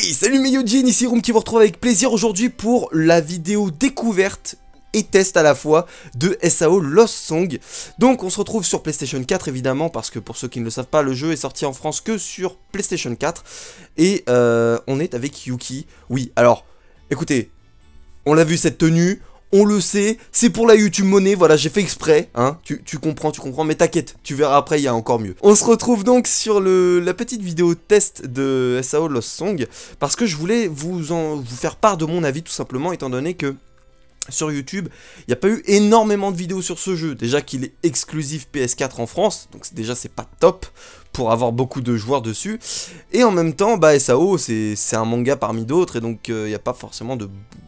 Hey, salut mes Yojin, ici Room qui vous retrouve avec plaisir aujourd'hui pour la vidéo découverte et test à la fois de SAO Lost Song. Donc on se retrouve sur PlayStation 4 évidemment, parce que pour ceux qui ne le savent pas, le jeu est sorti en France que sur PlayStation 4. Et on est avec Yuki. Oui, alors, écoutez, on l'a vu cette tenue, on le sait, c'est pour la YouTube monnaie, voilà, j'ai fait exprès, hein, tu comprends, mais t'inquiète, tu verras après, il y a encore mieux. On se retrouve donc sur la petite vidéo test de SAO Lost Song, parce que je voulais vous faire part de mon avis, tout simplement, étant donné que sur YouTube, il n'y a pas eu énormément de vidéos sur ce jeu. Déjà qu'il est exclusif PS4 en France, donc déjà c'est pas top pour avoir beaucoup de joueurs dessus. Et en même temps, bah SAO c'est un manga parmi d'autres, et donc il n'y a pas forcément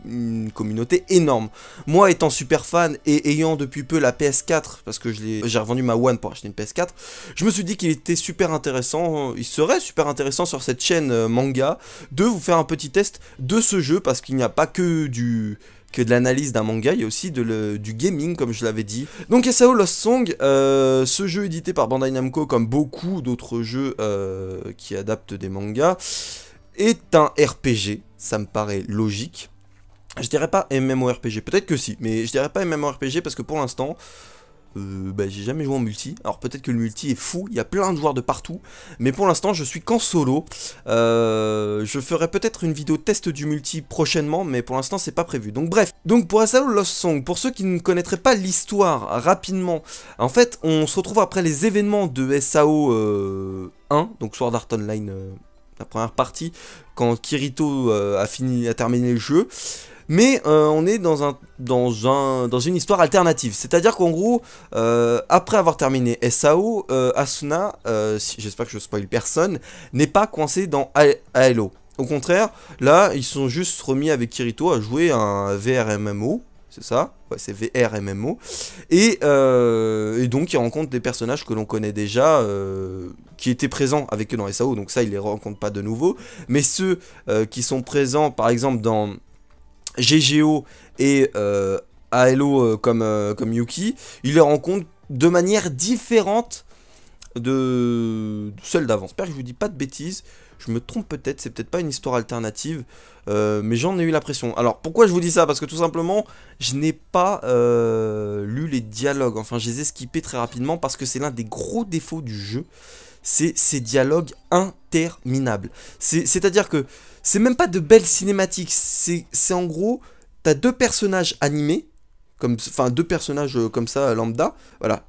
une communauté énorme. Moi étant super fan et ayant depuis peu la PS4, parce que j'ai revendu ma One pour acheter une PS4, je me suis dit qu'il était super intéressant, il serait super intéressant sur cette chaîne manga de vous faire un petit test de ce jeu, parce qu'il n'y a pas que de l'analyse d'un manga, il y a aussi du gaming, comme je l'avais dit. Donc SAO Lost Song, ce jeu édité par Bandai Namco, comme beaucoup d'autres jeux qui adaptent des mangas, est un RPG, ça me paraît logique. Je dirais pas MMORPG, peut-être que si, mais je dirais pas MMORPG parce que pour l'instant, j'ai jamais joué en multi. Alors peut-être que le multi est fou, il y a plein de joueurs de partout, mais pour l'instant je suis qu'en solo. Je ferai peut-être une vidéo test du multi prochainement, mais pour l'instant c'est pas prévu. Donc bref, donc pour SAO Lost Song, pour ceux qui ne connaîtraient pas l'histoire rapidement, en fait on se retrouve après les événements de SAO 1, donc Sword Art Online, la première partie, quand Kirito a terminé le jeu. Mais on est dans une histoire alternative, c'est-à-dire qu'en gros, après avoir terminé SAO, Asuna, j'espère que je spoil personne, n'est pas coincé dans Halo. Au contraire, là, ils sont juste remis avec Kirito à jouer un VRMMO, c'est ça? Ouais, c'est VRMMO. Et donc, ils rencontrent des personnages que l'on connaît déjà, qui étaient présents avec eux dans SAO, donc ça, ils les rencontrent pas de nouveau. Mais ceux qui sont présents, par exemple, dans GGO et Halo comme Yuki, il les rencontre de manière différente de celle d'avant. J'espère que je vous dis pas de bêtises, je me trompe peut-être, c'est peut-être pas une histoire alternative, mais j'en ai eu l'impression. Alors pourquoi je vous dis ça? Parce que tout simplement, je n'ai pas lu les dialogues, enfin je les ai skippés très rapidement, parce que c'est l'un des gros défauts du jeu, c'est ces dialogues interminables. C'est-à-dire que c'est même pas de belles cinématiques, c'est en gros, t'as deux personnages animés, enfin deux personnages comme ça, lambda, voilà.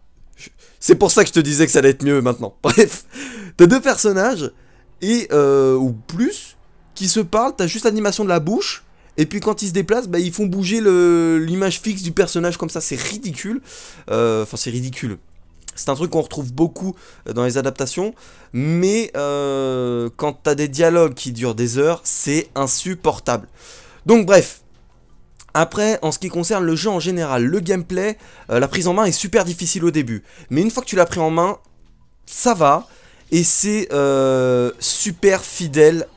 C'est pour ça que je te disais que ça allait être mieux maintenant. Bref, t'as deux personnages, et ou plus, qui se parlent, t'as juste l'animation de la bouche, et puis quand ils se déplacent, bah, ils font bouger l'image fixe du personnage comme ça, c'est ridicule. Enfin, c'est ridicule. C'est un truc qu'on retrouve beaucoup dans les adaptations, mais quand t'as des dialogues qui durent des heures, c'est insupportable. Donc bref, après, en ce qui concerne le jeu en général, le gameplay, la prise en main est super difficile au début. Mais une fois que tu l'as pris en main, ça va, et c'est super fidèle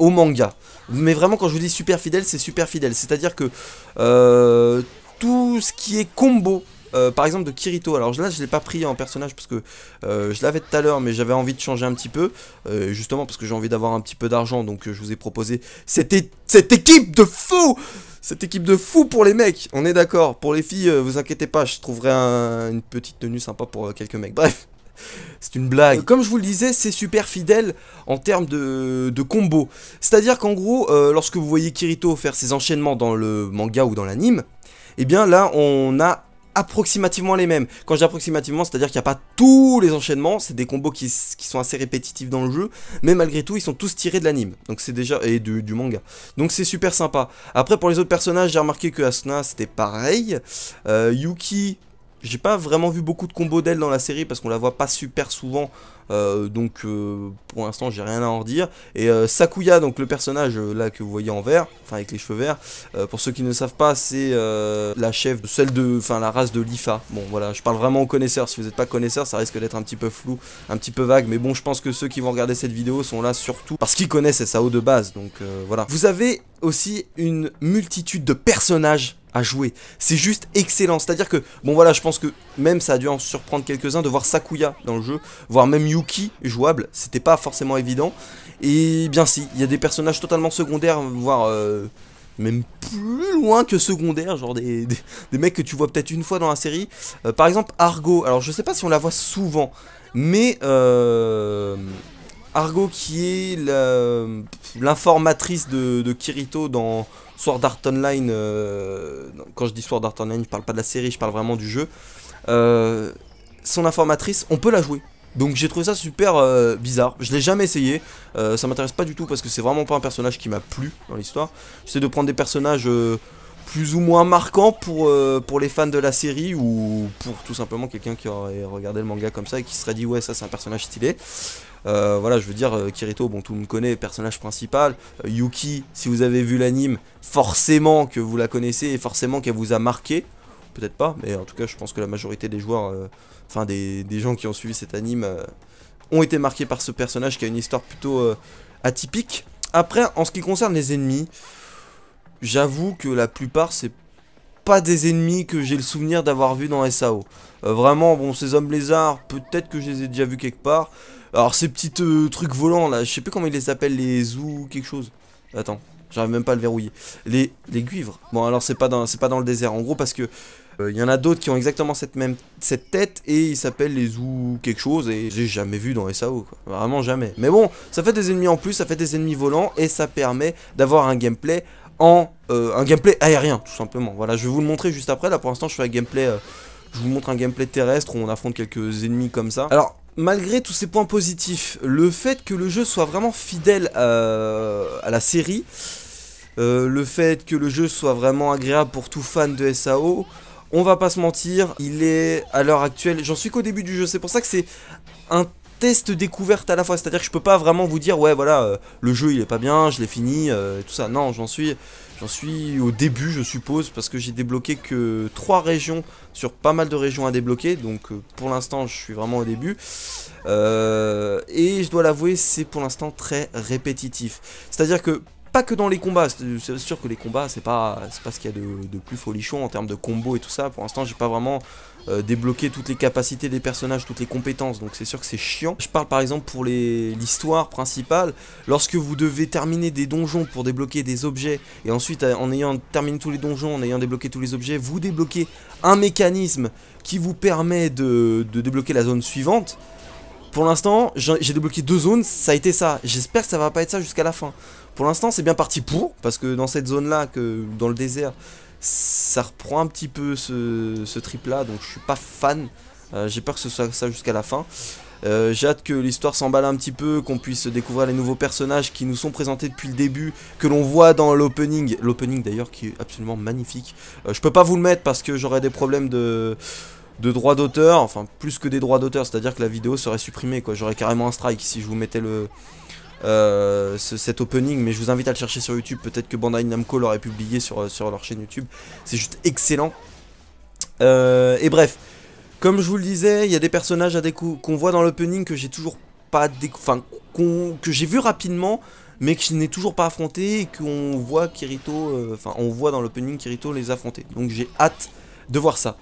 au manga. Mais vraiment, quand je vous dis super fidèle, c'est super fidèle. C'est-à-dire que tout ce qui est combo, par exemple de Kirito, alors là je l'ai pas pris en personnage parce que je l'avais tout à l'heure, mais j'avais envie de changer un petit peu, justement parce que j'ai envie d'avoir un petit peu d'argent, donc je vous ai proposé cette équipe de fous. Cette équipe de fous pour les mecs, on est d'accord. Pour les filles, vous inquiétez pas, je trouverai une petite tenue sympa pour quelques mecs, bref. C'est une blague. Comme je vous le disais, c'est super fidèle en termes de combo. C'est-à-dire qu'en gros, lorsque vous voyez Kirito faire ses enchaînements dans le manga ou dans l'anime, et bien là, on a approximativement les mêmes. Quand je dis approximativement, c'est-à-dire qu'il n'y a pas tous les enchaînements, c'est des combos qui sont assez répétitifs dans le jeu, mais malgré tout, ils sont tous tirés de l'anime. Donc c'est déjà, et du manga. Donc c'est super sympa. Après, pour les autres personnages, j'ai remarqué que Asuna, c'était pareil. Yuki, j'ai pas vraiment vu beaucoup de combos d'elle dans la série parce qu'on la voit pas super souvent, donc pour l'instant j'ai rien à en redire. Et Sakuya, donc le personnage là que vous voyez en vert, enfin avec les cheveux verts, pour ceux qui ne savent pas, c'est la chef de la race de l'IFA. Bon voilà, je parle vraiment aux connaisseurs, si vous n'êtes pas connaisseurs ça risque d'être un petit peu flou, un petit peu vague, mais bon je pense que ceux qui vont regarder cette vidéo sont là surtout parce qu'ils connaissent SAO de base, donc voilà. Vous avez aussi une multitude de personnages à jouer. C'est juste excellent. C'est-à-dire que, bon voilà, je pense que même ça a dû en surprendre quelques-uns de voir Sakuya dans le jeu, voir même Yuki jouable, c'était pas forcément évident. Et bien si, il y a des personnages totalement secondaires, voire même plus loin que secondaires, genre des mecs que tu vois peut-être une fois dans la série. Par exemple, Argo, alors je sais pas si on la voit souvent, mais Argo qui est l'informatrice de Kirito dans Sword Art Online, quand je dis Sword Art Online, je parle pas de la série, je parle vraiment du jeu. Son informatrice, on peut la jouer. Donc j'ai trouvé ça super bizarre, je l'ai jamais essayé, ça m'intéresse pas du tout parce que c'est vraiment pas un personnage qui m'a plu dans l'histoire. J'essaie de prendre des personnages plus ou moins marquants pour les fans de la série ou pour tout simplement quelqu'un qui aurait regardé le manga comme ça et qui se serait dit ouais ça c'est un personnage stylé. Voilà, je veux dire, Kirito, bon, tout le monde connaît, personnage principal. Yuki, si vous avez vu l'anime, forcément que vous la connaissez et forcément qu'elle vous a marqué. Peut-être pas, mais en tout cas, je pense que la majorité des joueurs, enfin des gens qui ont suivi cet anime, ont été marqués par ce personnage qui a une histoire plutôt atypique. Après, en ce qui concerne les ennemis, j'avoue que la plupart, c'est pas des ennemis que j'ai le souvenir d'avoir vu dans SAO. Vraiment, bon, ces hommes lézards, peut-être que je les ai déjà vus quelque part. Alors ces petits trucs volants là, je sais plus comment ils les appellent, les zou quelque chose. Attends, j'arrive même pas à le verrouiller. Les guivres. Bon alors c'est pas dans le désert en gros parce que il y en a d'autres qui ont exactement cette tête et ils s'appellent les zou quelque chose et j'ai jamais vu dans SAO quoi. Vraiment jamais. Mais bon, ça fait des ennemis en plus, ça fait des ennemis volants et ça permet d'avoir un gameplay un gameplay aérien tout simplement. Voilà, je vais vous le montrer juste après. Là pour l'instant je fais un gameplay je vous montre un gameplay terrestre où on affronte quelques ennemis comme ça. Alors malgré tous ces points positifs, le fait que le jeu soit vraiment fidèle à la série, le fait que le jeu soit vraiment agréable pour tout fan de SAO, on va pas se mentir, il est à l'heure actuelle, j'en suis qu'au début du jeu, c'est pour ça que c'est un test découverte à la fois, c'est-à-dire que je peux pas vraiment vous dire ouais voilà, le jeu il est pas bien, je l'ai fini, tout ça, non j'en suis au début je suppose, parce que j'ai débloqué que 3 régions sur pas mal de régions à débloquer, donc pour l'instant je suis vraiment au début, et je dois l'avouer c'est pour l'instant très répétitif, c'est-à-dire que pas que dans les combats, c'est sûr que les combats c'est pas ce qu'il y a de plus folichon en termes de combo et tout ça, pour l'instant j'ai pas vraiment débloqué toutes les capacités des personnages, toutes les compétences, donc c'est sûr que c'est chiant. Je parle par exemple pour l'histoire principale, lorsque vous devez terminer des donjons pour débloquer des objets, et ensuite en ayant terminé tous les donjons, en ayant débloqué tous les objets, vous débloquez un mécanisme qui vous permet de débloquer la zone suivante. Pour l'instant, j'ai débloqué 2 zones, ça a été ça. J'espère que ça va pas être ça jusqu'à la fin. Pour l'instant, c'est bien parti pour, parce que dans cette zone-là, que dans le désert, ça reprend un petit peu ce trip-là, donc je suis pas fan. J'ai peur que ce soit ça jusqu'à la fin. J'ai hâte que l'histoire s'emballe un petit peu, qu'on puisse découvrir les nouveaux personnages qui nous sont présentés depuis le début, que l'on voit dans l'opening. L'opening d'ailleurs qui est absolument magnifique. Je peux pas vous le mettre parce que j'aurais des problèmes de droits d'auteur, enfin plus que des droits d'auteur, c'est-à-dire que la vidéo serait supprimée quoi, j'aurais carrément un strike si je vous mettais cet opening, mais je vous invite à le chercher sur YouTube, peut-être que Bandai Namco l'aurait publié sur leur chaîne YouTube, c'est juste excellent. Et bref, comme je vous le disais, il y a des personnages qu'on voit dans l'opening que j'ai toujours pas que j'ai vu rapidement, mais que je n'ai toujours pas affronté et qu'on voit Kirito, on voit dans l'opening Kirito les affronter, donc j'ai hâte de voir ça.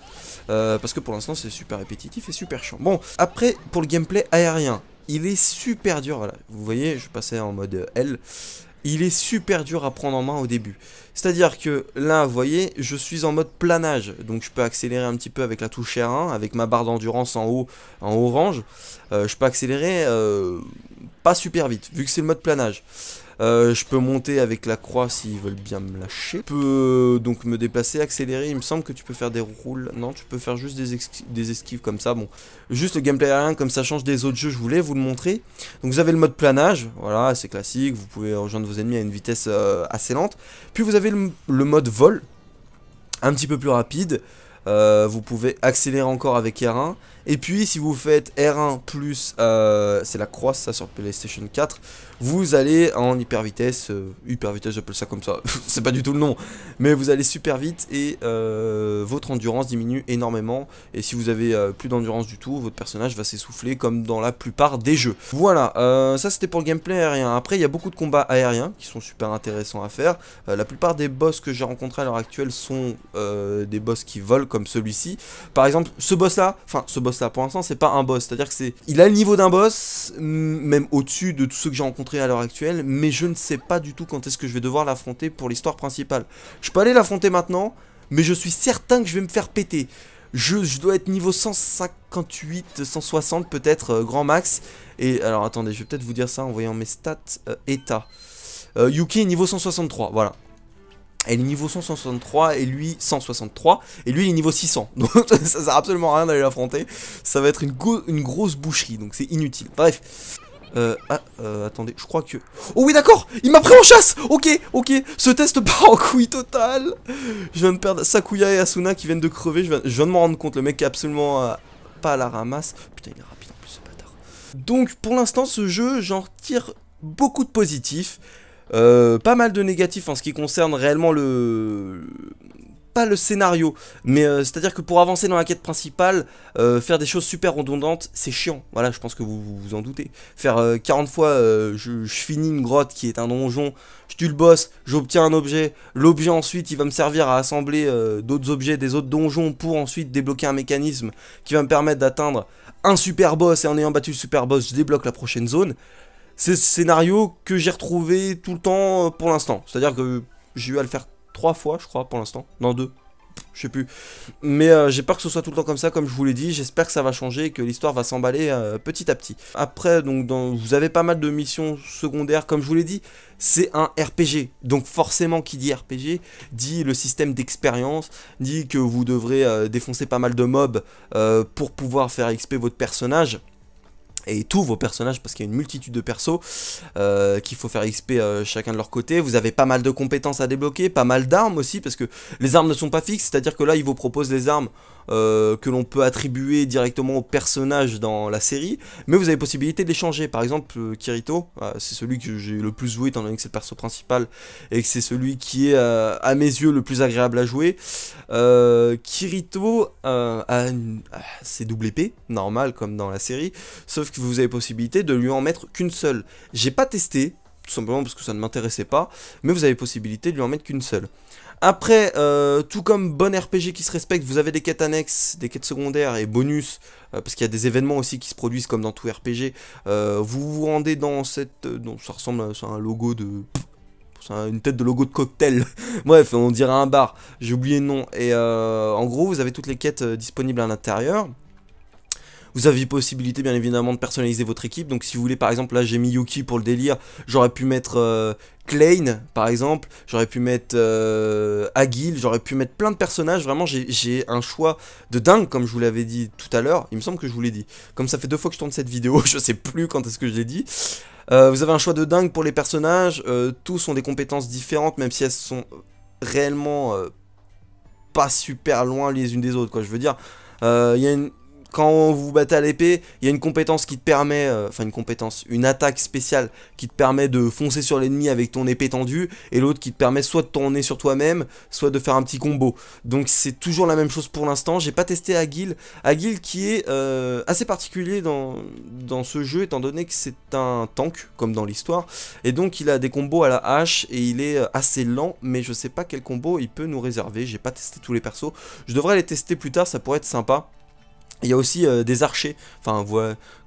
Parce que pour l'instant c'est super répétitif et super chiant. Bon, après pour le gameplay aérien, il est super dur, voilà. Vous voyez, je passais en mode L. Il est super dur à prendre en main au début. C'est-à-dire que là, vous voyez, je suis en mode planage. Donc je peux accélérer un petit peu avec la touche R1, avec ma barre d'endurance en haut, en orange. Je peux accélérer pas super vite, vu que c'est le mode planage. Je peux monter avec la croix s'ils veulent bien me lâcher. Je peux donc me déplacer, accélérer. Il me semble que tu peux faire des roules. Non, tu peux faire juste des esquives comme ça. Bon, juste le gameplay aérien, comme ça change des autres jeux, je voulais vous le montrer. Donc vous avez le mode planage, voilà, c'est classique. Vous pouvez rejoindre vos ennemis à une vitesse assez lente. Puis vous avez le mode vol, un petit peu plus rapide. Vous pouvez accélérer encore avec R1. Et puis si vous faites R1 plus, c'est la croix ça sur PlayStation 4, vous allez en hyper vitesse j'appelle ça comme ça, c'est pas du tout le nom, mais vous allez super vite et votre endurance diminue énormément. Et si vous avez plus d'endurance du tout, votre personnage va s'essouffler comme dans la plupart des jeux. Voilà, ça c'était pour le gameplay aérien. Après il y a beaucoup de combats aériens qui sont super intéressants à faire. La plupart des boss que j'ai rencontrés à l'heure actuelle sont des boss qui volent comme celui-ci. Par exemple ce boss là pour l'instant c'est pas un boss, c'est à dire que il a le niveau d'un boss, même au-dessus de tous ceux que j'ai rencontrés à l'heure actuelle, mais je ne sais pas du tout quand est-ce que je vais devoir l'affronter pour l'histoire principale. Je peux aller l'affronter maintenant, mais je suis certain que je vais me faire péter. Je dois être niveau 158, 160 peut-être, grand max. Et alors attendez, je vais peut-être vous dire ça en voyant mes stats état. Yuki est niveau 163, voilà. Elle est niveau 163 et lui 163 et lui il est niveau 600. Donc ça sert absolument à rien d'aller l'affronter. Ça va être une grosse boucherie, donc c'est inutile. Bref. Attendez, je crois que... Oh oui d'accord, il m'a pris en chasse. Ok, ce test part en couille totale. Je viens de perdre Sakuya et Asuna qui viennent de crever. Je viens de m'en rendre compte, le mec est absolument pas à la ramasse. Putain il est rapide en plus ce bâtard. Donc pour l'instant ce jeu j'en retire beaucoup de positifs. Pas mal de négatifs en ce qui concerne réellement pas le scénario, mais c'est-à-dire que pour avancer dans la quête principale, faire des choses super redondantes, c'est chiant. Voilà, je pense que vous vous en doutez. Faire 40 fois, je finis une grotte qui est un donjon, je tue le boss, j'obtiens un objet, l'objet ensuite il va me servir à assembler d'autres objets des autres donjons pour ensuite débloquer un mécanisme qui va me permettre d'atteindre un super boss, et en ayant battu le super boss, je débloque la prochaine zone. C'est ce scénario que j'ai retrouvé tout le temps pour l'instant. C'est-à-dire que j'ai eu à le faire 3 fois, je crois, pour l'instant. Non, 2. Je sais plus. Mais j'ai peur que ce soit tout le temps comme ça, comme je vous l'ai dit. J'espère que ça va changer et que l'histoire va s'emballer petit à petit. Après, donc, vous avez pas mal de missions secondaires. Comme je vous l'ai dit, c'est un RPG. Donc forcément, qui dit RPG, dit le système d'expérience, dit que vous devrez défoncer pas mal de mobs pour pouvoir faire XP votre personnage. Et tous vos personnages, parce qu'il y a une multitude de persos qu'il faut faire XP chacun de leur côté. Vous avez pas mal de compétences à débloquer, pas mal d'armes aussi, parce que les armes ne sont pas fixes, c'est à dire que là ils vous proposent des armes que l'on peut attribuer directement aux personnages dans la série, mais vous avez possibilité de les changer. Par exemple Kirito, c'est celui que j'ai le plus joué étant donné que c'est le perso principal et que c'est celui qui est à mes yeux le plus agréable à jouer. Kirito c'est double épée, normal comme dans la série, sauf que vous avez possibilité de lui en mettre qu'une seule. J'ai pas testé, tout simplement parce que ça ne m'intéressait pas, mais vous avez possibilité de lui en mettre qu'une seule. Après, tout comme bon RPG qui se respecte, vous avez des quêtes annexes, des quêtes secondaires et bonus, parce qu'il y a des événements aussi qui se produisent comme dans tout RPG. Vous vous rendez dans cette... ça ressemble à un logo de... une tête de logo de cocktail. Bref, on dirait un bar, j'ai oublié le nom. Et en gros, vous avez toutes les quêtes disponibles à l'intérieur. Vous avez possibilité bien évidemment de personnaliser votre équipe. Donc si vous voulez, par exemple, là j'ai mis Yuki pour le délire. J'aurais pu mettre Klein par exemple. J'aurais pu mettre Agil. J'aurais pu mettre plein de personnages. Vraiment j'ai un choix de dingue, comme je vous l'avais dit tout à l'heure. Il me semble que je vous l'ai dit. Comme ça fait 2 fois que je tourne cette vidéo, je sais plus quand est-ce que je l'ai dit. Vous avez un choix de dingue pour les personnages. Tous ont des compétences différentes, même si elles sont réellement pas super loin les unes des autres, quoi. Je veux dire, il y a quand vous vous battez à l'épée, il y a une compétence qui te permet, une attaque spéciale qui te permet de foncer sur l'ennemi avec ton épée tendue, et l'autre qui te permet soit de tourner sur toi-même, soit de faire un petit combo. Donc c'est toujours la même chose pour l'instant. J'ai pas testé Agil qui est assez particulier dans ce jeu, étant donné que c'est un tank, comme dans l'histoire, et donc il a des combos à la hache, et il est assez lent, mais je sais pas quel combo il peut nous réserver. J'ai pas testé tous les persos, je devrais les tester plus tard, ça pourrait être sympa. Il y a aussi des archers, enfin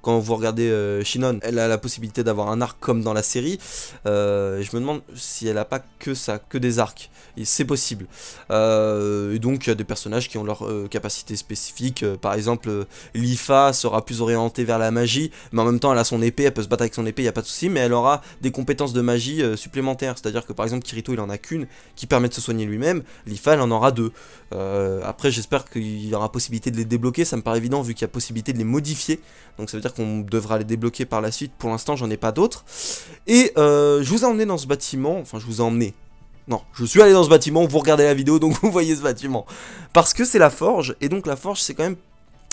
quand vous regardez Shinon, elle a la possibilité d'avoir un arc comme dans la série. Je me demande si elle a pas que ça, que des arcs, c'est possible. Et donc il y a des personnages qui ont leurs capacités spécifiques, par exemple Lifa sera plus orientée vers la magie, mais en même temps elle a son épée, elle peut se battre avec son épée, il n'y a pas de souci, mais elle aura des compétences de magie supplémentaires, c'est-à-dire que par exemple Kirito il en a qu'une qui permet de se soigner lui-même, Lifa elle en aura 2. Après j'espère qu'il y aura possibilité de les débloquer, ça me paraît évident vu qu'il y a possibilité de les modifier, donc ça veut dire qu'on devra les débloquer par la suite. Pour l'instant j'en ai pas d'autres. Et je vous ai emmené dans ce bâtiment, enfin je vous ai emmené, non, je suis allé dans ce bâtiment, vous regardez la vidéo donc vous voyez ce bâtiment, parce que c'est la forge, et donc la forge c'est quand même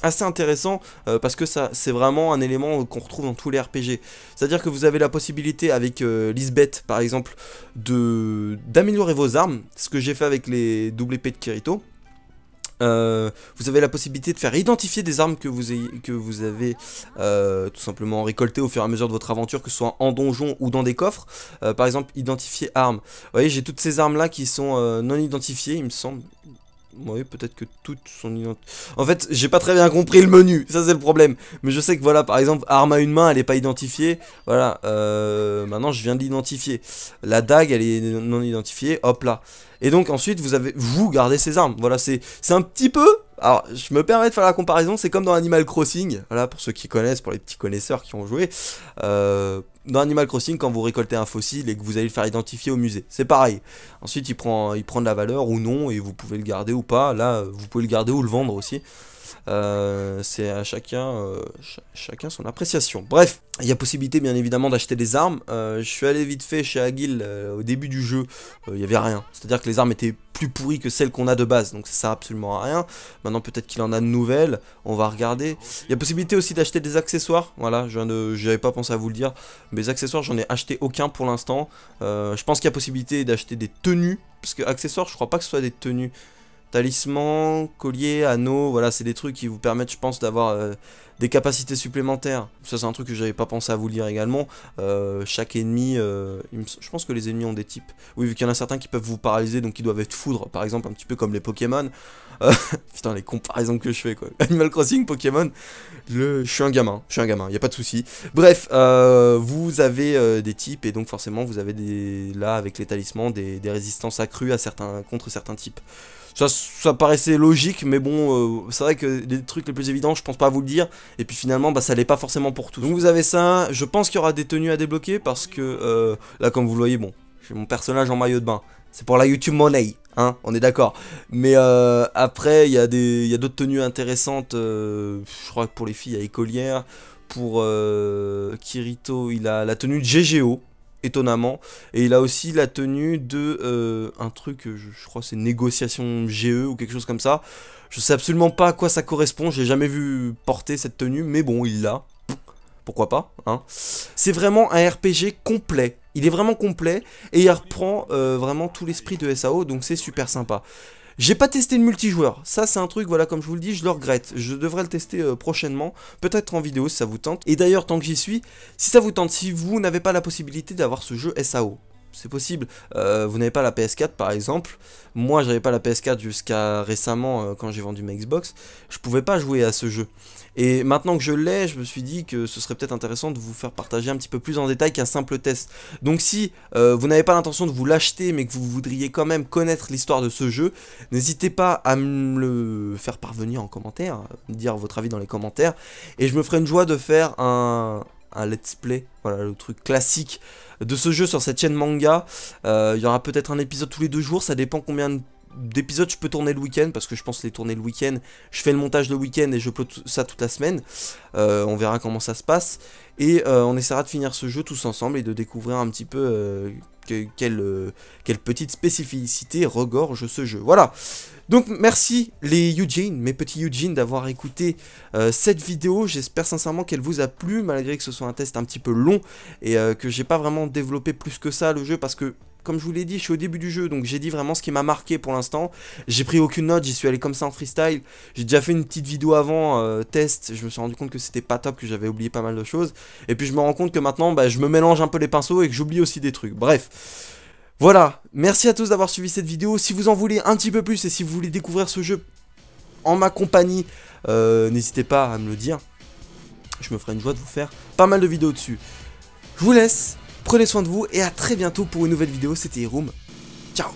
assez intéressant parce que ça c'est vraiment un élément qu'on retrouve dans tous les RPG. C'est-à-dire que vous avez la possibilité avec Lisbeth par exemple d'améliorer vos armes, ce que j'ai fait avec les double épées de Kirito. Vous avez la possibilité de faire identifier des armes que vous avez tout simplement récoltées au fur et à mesure de votre aventure, que ce soit en donjon ou dans des coffres. Par exemple, identifier armes. Vous voyez, j'ai toutes ces armes là qui sont non identifiées, il me semble. Oui, peut-être que toutes sont identifiées. En fait, j'ai pas très bien compris le menu, ça c'est le problème. Mais je sais que voilà, par exemple, arme à une main, elle est pas identifiée. Voilà, maintenant je viens de l'identifier. La dague, elle est non identifiée, hop là. Et donc ensuite, vous gardez ces armes. Voilà, c'est un petit peu... Alors, je me permets de faire la comparaison, c'est comme dans Animal Crossing. Voilà, pour ceux qui connaissent, pour les petits connaisseurs qui ont joué. Dans Animal Crossing, quand vous récoltez un fossile et que vous allez le faire identifier au musée, c'est pareil. Ensuite, il prend de la valeur ou non, et vous pouvez le garder ou pas. Là, vous pouvez le garder ou le vendre aussi. C'est à chacun son appréciation. Bref, il y a possibilité bien évidemment d'acheter des armes. Je suis allé vite fait chez Agil au début du jeu, il n'y avait rien. C'est-à-dire que les armes étaient plus pourries que celles qu'on a de base, donc ça sert absolument à rien. Maintenant peut-être qu'il en a de nouvelles, on va regarder. Il y a possibilité aussi d'acheter des accessoires, voilà, j'avais pas pensé à vous le dire. Mais les accessoires, j'en ai acheté aucun pour l'instant. Je pense qu'il y a possibilité d'acheter des tenues, parce que accessoires, je crois pas que ce soit des tenues. Talisman, collier, anneau, voilà, c'est des trucs qui vous permettent, je pense, d'avoir des capacités supplémentaires. Ça, c'est un truc que j'avais pas pensé à vous dire également. Chaque ennemi, je pense que les ennemis ont des types. Oui, vu qu'il y en a certains qui peuvent vous paralyser, donc ils doivent être foudre, par exemple, un petit peu comme les Pokémon. Putain, les comparaisons que je fais, quoi. Animal Crossing, Pokémon, je suis un gamin, y a pas de souci. Bref, vous avez des types, et donc forcément, vous avez là, avec les talismans, des résistances accrues contre certains types. Ça paraissait logique, mais bon, c'est vrai que les trucs les plus évidents, je pense pas à vous le dire. Et puis finalement, bah, ça l'est pas forcément pour tout. Donc vous avez ça, je pense qu'il y aura des tenues à débloquer parce que là, comme vous le voyez, bon, j'ai mon personnage en maillot de bain. C'est pour la YouTube Money, hein, on est d'accord. Mais après, il y a d'autres tenues intéressantes. Je crois que pour les filles, il y a écolière. Pour Kirito, il a la tenue de GGO. Étonnamment, et il a aussi la tenue de un truc, je crois c'est négociation GE ou quelque chose comme ça. Je sais absolument pas à quoi ça correspond, j'ai jamais vu porter cette tenue, mais bon, il l'a. Pourquoi pas, hein. C'est vraiment un RPG complet, il est vraiment complet, et il reprend vraiment tout l'esprit de SAO, donc c'est super sympa. J'ai pas testé le multijoueur, ça c'est un truc, voilà, comme je vous le dis, je le regrette. Je devrais le tester prochainement, peut-être en vidéo si ça vous tente. Et d'ailleurs, tant que j'y suis, si ça vous tente, si vous n'avez pas la possibilité d'avoir ce jeu SAO, c'est possible, vous n'avez pas la PS4 par exemple, moi j'avais pas la PS4 jusqu'à récemment quand j'ai vendu ma Xbox, je pouvais pas jouer à ce jeu. Et maintenant que je l'ai, je me suis dit que ce serait peut-être intéressant de vous faire partager un petit peu plus en détail qu'un simple test. Donc si vous n'avez pas l'intention de vous l'acheter mais que vous voudriez quand même connaître l'histoire de ce jeu, n'hésitez pas à me le faire parvenir en commentaire, me dire votre avis dans les commentaires, et je me ferai une joie de faire un let's play, voilà le truc classique de ce jeu sur cette chaîne manga. Il y aura peut-être un épisode tous les 2 jours, ça dépend combien d'épisodes je peux tourner le week-end, parce que je pense les tourner le week-end, je fais le montage le week-end et je upload ça toute la semaine. On verra comment ça se passe, et on essaiera de finir ce jeu tous ensemble et de découvrir un petit peu quelle petite spécificité regorge ce jeu. Voilà. Donc merci les Eugene, mes petits Eugene, d'avoir écouté cette vidéo. J'espère sincèrement qu'elle vous a plu, malgré que ce soit un test un petit peu long et que j'ai pas vraiment développé plus que ça le jeu, parce que comme je vous l'ai dit, je suis au début du jeu, donc j'ai dit vraiment ce qui m'a marqué pour l'instant. J'ai pris aucune note, j'y suis allé comme ça en freestyle. J'ai déjà fait une petite vidéo avant, test, je me suis rendu compte que c'était pas top, que j'avais oublié pas mal de choses. Et puis je me rends compte que maintenant, bah, je me mélange un peu les pinceaux et que j'oublie aussi des trucs. Bref. Voilà, merci à tous d'avoir suivi cette vidéo. Si vous en voulez un petit peu plus et si vous voulez découvrir ce jeu en ma compagnie, n'hésitez pas à me le dire. Je me ferai une joie de vous faire pas mal de vidéos dessus. Je vous laisse, prenez soin de vous et à très bientôt pour une nouvelle vidéo. C'était Heroum. Ciao.